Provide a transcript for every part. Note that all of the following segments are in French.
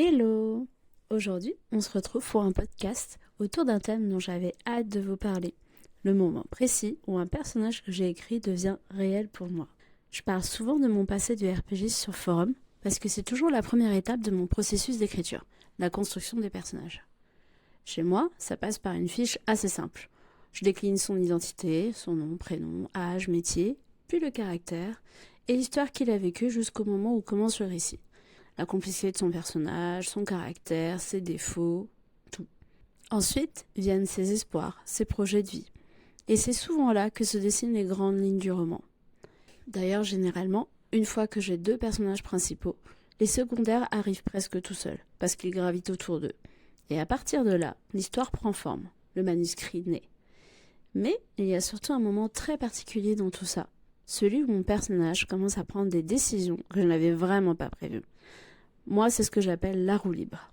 Hello! Aujourd'hui, on se retrouve pour un podcast autour d'un thème dont j'avais hâte de vous parler. Le moment précis où un personnage que j'ai écrit devient réel pour moi. Je parle souvent de mon passé de RPG sur forum parce que c'est toujours la première étape de mon processus d'écriture, la construction des personnages. Chez moi, ça passe par une fiche assez simple. Je décline son identité, son nom, prénom, âge, métier, puis le caractère et l'histoire qu'il a vécue jusqu'au moment où commence le récit. La complicité de son personnage, son caractère, ses défauts, tout. Ensuite viennent ses espoirs, ses projets de vie. Et c'est souvent là que se dessinent les grandes lignes du roman. D'ailleurs, généralement, une fois que j'ai 2 personnages principaux, les secondaires arrivent presque tout seuls, parce qu'ils gravitent autour d'eux. Et à partir de là, l'histoire prend forme, le manuscrit naît. Mais il y a surtout un moment très particulier dans tout ça, celui où mon personnage commence à prendre des décisions que je n'avais vraiment pas prévues. Moi, c'est ce que j'appelle la roue libre.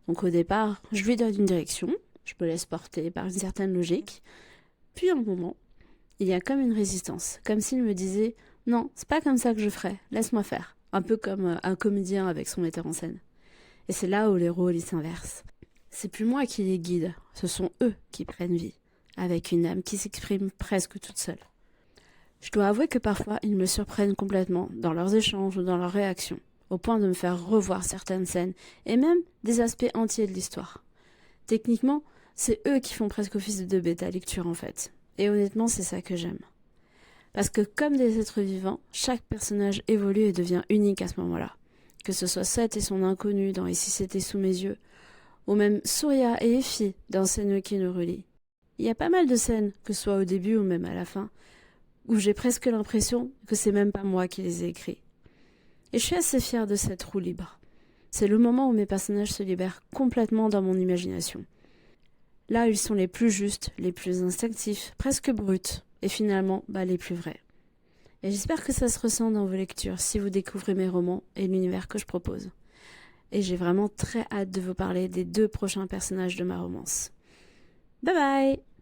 Donc au départ, je lui donne une direction, je me laisse porter par une certaine logique, puis à un moment, il y a comme une résistance, comme s'il me disait « Non, c'est pas comme ça que je ferais, laisse-moi faire », un peu comme un comédien avec son metteur en scène. Et c'est là où les rôles s'inversent. C'est plus moi qui les guide, ce sont eux qui prennent vie, avec une âme qui s'exprime presque toute seule. Je dois avouer que parfois, ils me surprennent complètement dans leurs échanges ou dans leurs réactions, au point de me faire revoir certaines scènes, et même des aspects entiers de l'histoire. Techniquement, c'est eux qui font presque office de bêta lecture en fait. Et honnêtement, c'est ça que j'aime. Parce que comme des êtres vivants, chaque personnage évolue et devient unique à ce moment-là. Que ce soit Seth et son inconnu dans Et si c'était sous mes yeux, ou même Surya et Effie dans C'est nous qui nous relie. Il y a pas mal de scènes, que ce soit au début ou même à la fin, où j'ai presque l'impression que c'est même pas moi qui les ai écrits. Et je suis assez fière de cette roue libre. C'est le moment où mes personnages se libèrent complètement dans mon imagination. Là, ils sont les plus justes, les plus instinctifs, presque bruts, et finalement, les plus vrais. Et j'espère que ça se ressent dans vos lectures si vous découvrez mes romans et l'univers que je propose. Et j'ai vraiment très hâte de vous parler des 2 prochains personnages de ma romance. Bye bye!